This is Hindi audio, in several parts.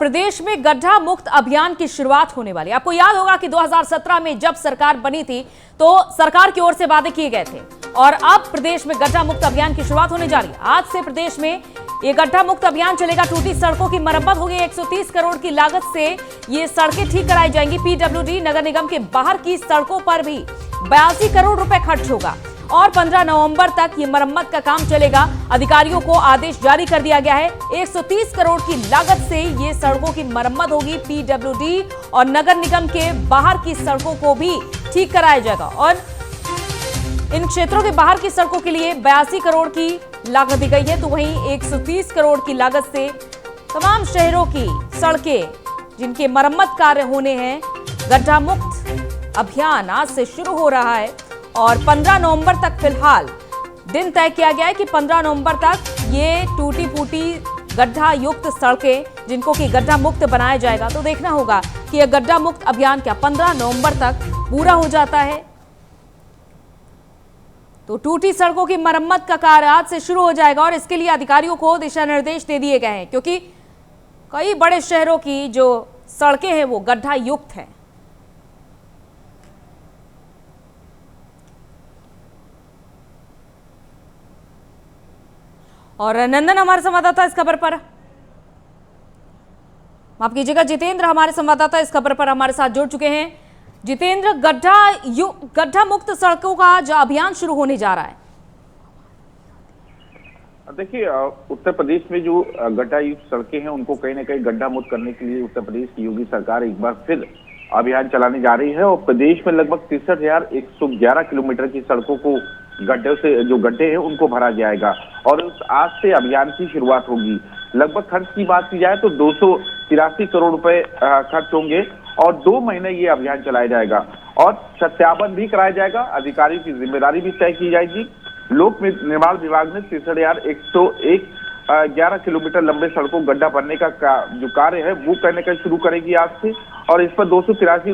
प्रदेश में गड्ढा मुक्त अभियान की शुरुआत होने वाली है। आपको याद होगा कि 2017 में जब सरकार बनी थी तो सरकार की ओर से वादे किए गए थे और अब प्रदेश में गड्ढा मुक्त अभियान की शुरुआत होने जा रही है। आज से प्रदेश में ये गड्ढा मुक्त अभियान चलेगा। टूटी सड़कों की मरम्मत होगी। 130 करोड़ की लागत से ये सड़कें ठीक कराई जाएंगी। पीडब्ल्यूडी नगर निगम के बाहर की सड़कों पर भी 82 करोड़ रुपए खर्च होगा और 15 नवंबर तक ये मरम्मत का काम चलेगा। अधिकारियों को आदेश जारी कर दिया गया है। 130 करोड़ की लागत से ये सड़कों की मरम्मत होगी। पीडब्ल्यूडी और नगर निगम के बाहर की सड़कों को भी ठीक कराया जाएगा और इन क्षेत्रों के बाहर की सड़कों के लिए 82 करोड़ की लागत दी गई है, तो वहीं 130 करोड़ की लागत से तमाम शहरों की सड़कें जिनके मरम्मत कार्य होने हैं। गड्ढा मुक्त अभियान आज से शुरू हो रहा है और 15 नवंबर तक फिलहाल दिन तय किया गया है कि 15 नवंबर तक ये टूटी फूटी गड्ढा युक्त सड़कें जिनको कि गड्ढा मुक्त बनाया जाएगा। तो देखना होगा कि यह गड्ढा मुक्त अभियान क्या 15 नवंबर तक पूरा हो जाता है। तो टूटी सड़कों की मरम्मत का कार्य आज से शुरू हो जाएगा और इसके लिए अधिकारियों को दिशा निर्देश दे दिए गए हैं क्योंकि कई बड़े शहरों की जो सड़कें हैं वो गड्ढा युक्त हैं। और नंदन हमारे संवाददाता इस खबर पर, माफ कीजिएगा, जितेंद्र हमारे संवाददाता इस खबर पर हमारे साथ जुड़ चुके हैं। जितेंद्र, गड्ढा मुक्त सड़कों का जो अभियान शुरू होने जा रहा है। देखिए, उत्तर प्रदेश में जो गड्ढा युक्त सड़कें हैं उनको कहीं ना कहीं गड्ढा मुक्त करने के लिए उत्तर प्रदेश की योगी सरकार एक बार फिर अभियान चलाने जा रही है और प्रदेश में लगभग 63,111 किलोमीटर की सड़कों को गड्ढे से जो गड्ढे हैं उनको भरा जाएगा और आज से अभियान की शुरुआत होगी। लगभग खर्च की बात की जाए तो 283 करोड़ रुपए खर्च होंगे और 2 महीने ये अभियान चलाया जाएगा और सत्यापन भी कराया जाएगा। अधिकारियों की जिम्मेदारी भी तय की जाएगी। लोक निर्माण विभाग ने 63,111 किलोमीटर लंबे सड़कों गड्ढा भरने का जो कार्य है वो करने का शुरू करेगी आज से और इस पर 283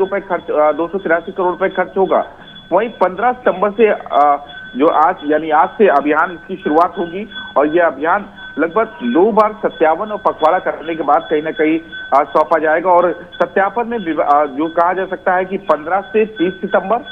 करोड़ रुपए खर्च होगा। वहीं 15 सितंबर से जो आज से अभियान इसकी शुरुआत होगी और यह अभियान लगभग 2 बार सत्यापन और पखवाड़ा करने के बाद कहीं ना कहीं सौंपा जाएगा और सत्यापन में जो कहा जा सकता है कि 15 से 30 सितंबर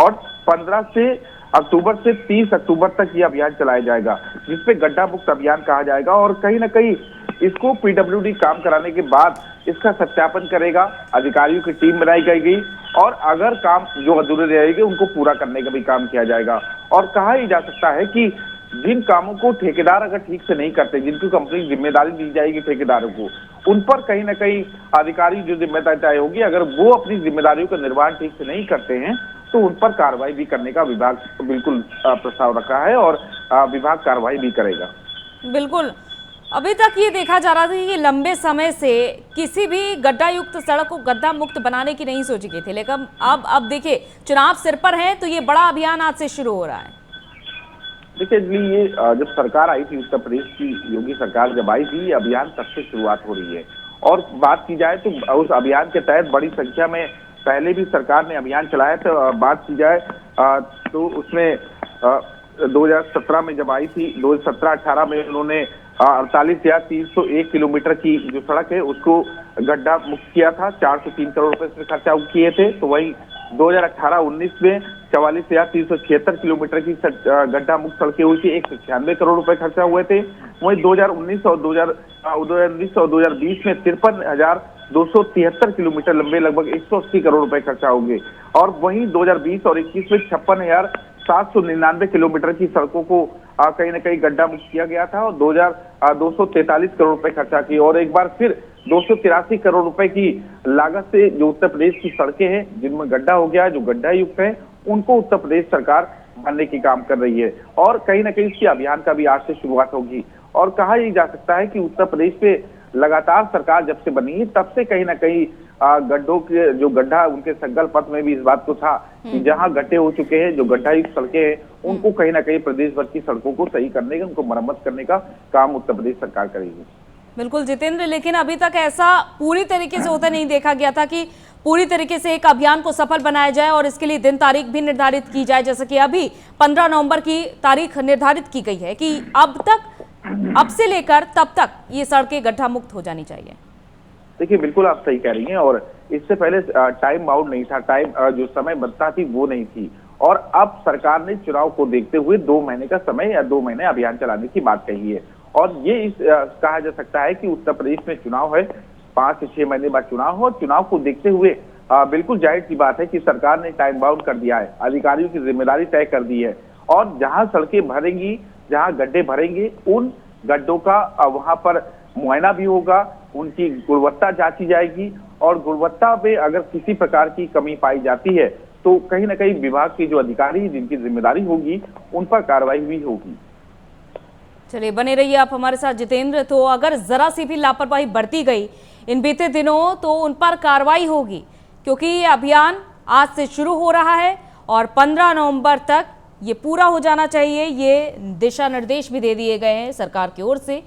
और 15 से अक्टूबर से 30 अक्टूबर तक ये अभियान चलाया जाएगा जिसपे गड्ढा मुक्त अभियान कहा जाएगा और कहीं ना कहीं इसको पीडब्ल्यूडी काम कराने के बाद इसका सत्यापन करेगा। अधिकारियों की टीम बनाई गई और अगर काम जो अधूरे रहेंगे उनको पूरा करने का भी काम किया जाएगा और कहा ही जा सकता है कि जिन कामों को ठेकेदार अगर ठीक से नहीं करते, जिनकी कंपनी जिम्मेदारी दी जाएगी ठेकेदारों को, उन पर कहीं ना कहीं अधिकारी जो जिम्मेदारी तय होगी, अगर वो अपनी जिम्मेदारियों का निर्वहन ठीक से नहीं करते हैं तो उन पर कार्रवाई भी करने का विभाग बिल्कुल प्रस्ताव रखा है और विभाग कार्रवाई भी करेगा। बिल्कुल, अभी तक ये देखा जा रहा था कि लंबे समय से किसी भी गड्ढा युक्त सड़क को गड्ढा मुक्त बनाने की नहीं सोची गई थी, लेकिन अब देखिए चुनाव सिर पर है तो ये बड़ा अभियान आज से शुरू हो रहा है। देखिए, ये जब सरकार आई थी, उत्तर प्रदेश की योगी सरकार जब आई थी, अभियान तब से शुरुआत हो रही है और बात की जाए तो उस अभियान के तहत बड़ी संख्या में पहले भी सरकार ने अभियान चलाया था। बात की जाए तो उसमें 2017 में जब आई थी, 2017-18 में उन्होंने 48,301 किलोमीटर की जो सड़क है उसको गड्ढा मुक्त किया था। 403 करोड़ रुपए इसमें खर्चा किए थे। तो वही 2018-19 में 44,376 किलोमीटर की गड्ढा मुक्त सड़कें हुई थी। 196 करोड़ रुपए खर्चा हुए थे। वही 2019 और 2020 में 53,273 किलोमीटर लंबे लगभग 180 करोड़ रुपए खर्चा होंगे और वहीं 2020 और 21 में 56,799 किलोमीटर की सड़कों को कहीं ना कहीं गड्ढा मुक्त किया गया था और 243 करोड़ रुपए खर्चा किए और एक बार फिर 283 करोड़ रुपए की लागत से जो उत्तर प्रदेश की सड़कें हैं जिनमें गड्ढा हो गया, जो गड्ढा युक्त है, उनको उत्तर प्रदेश सरकार भरने की काम कर रही है और कहीं ना कहीं इसके अभियान का भी आज से शुरुआत होगी और कहा ही जा सकता है कि उत्तर प्रदेश पे लगातार सरकार जब से बनी है तब से कहीं ना कहीं गड्ढों के जो गड्ढा उनके संकल्प पत्र में भी इस बात को था कि जहां गड्ढे हो चुके हैं, जो गड्ढा युक्त सड़कें हैं, उनको कहीं ना कहीं प्रदेश भर की सड़कों को सही करने का, उनको मरम्मत करने का काम उत्तर प्रदेश सरकार करेगी। बिल्कुल जितेंद्र, लेकिन अभी तक ऐसा पूरी तरीके से होता नहीं देखा गया था कि पूरी तरीके से एक अभियान को सफल बनाया जाए और इसके लिए दिन तारीख भी निर्धारित की जाए, जैसे कि अभी 15 नवंबर की तारीख निर्धारित की गई है कि अब से लेकर तब तक ये सड़कें गड्ढा मुक्त हो जानी चाहिए। देखिए बिल्कुल आप सही कह रही हैं, और इससे पहले टाइम बाउंड नहीं था, टाइम जो समय बद्धता थी वो नहीं थी। और अब सरकार ने चुनाव को देखते हुए 2 महीने का समय या 2 महीने अभियान चलाने की बात कही है। और ये कहा जा सकता है कि उत्तर प्रदेश में चुनाव है, 5 से 6 महीने बाद चुनाव हो, और चुनाव को देखते हुए बिल्कुल जाहिर सी बात है कि सरकार ने टाइम बाउंड कर दिया है, अधिकारियों की जिम्मेदारी तय कर दी है। और जहां सड़कें भरेंगी, जहां गड्ढे भरेंगे, उन गड्ढों का वहां पर मुआयना भी होगा, उनकी गुणवत्ता जांची जाएगी, और गुणवत्ता में अगर किसी प्रकार की कमी पाई जाती है तो कहीं ना कहीं विभाग के जो अधिकारी जिनकी जिम्मेदारी होगी उन पर कार्रवाई भी होगी। चलिए बने रहिए आप हमारे साथ जितेंद्र। तो अगर जरा सी भी लापरवाही बरती गई इन बीते दिनों तो उन पर कार्रवाई होगी, क्योंकि ये अभियान आज से शुरू हो रहा है और 15 नवंबर तक ये पूरा हो जाना चाहिए। ये दिशा निर्देश भी दे दिए गए हैं सरकार की ओर से।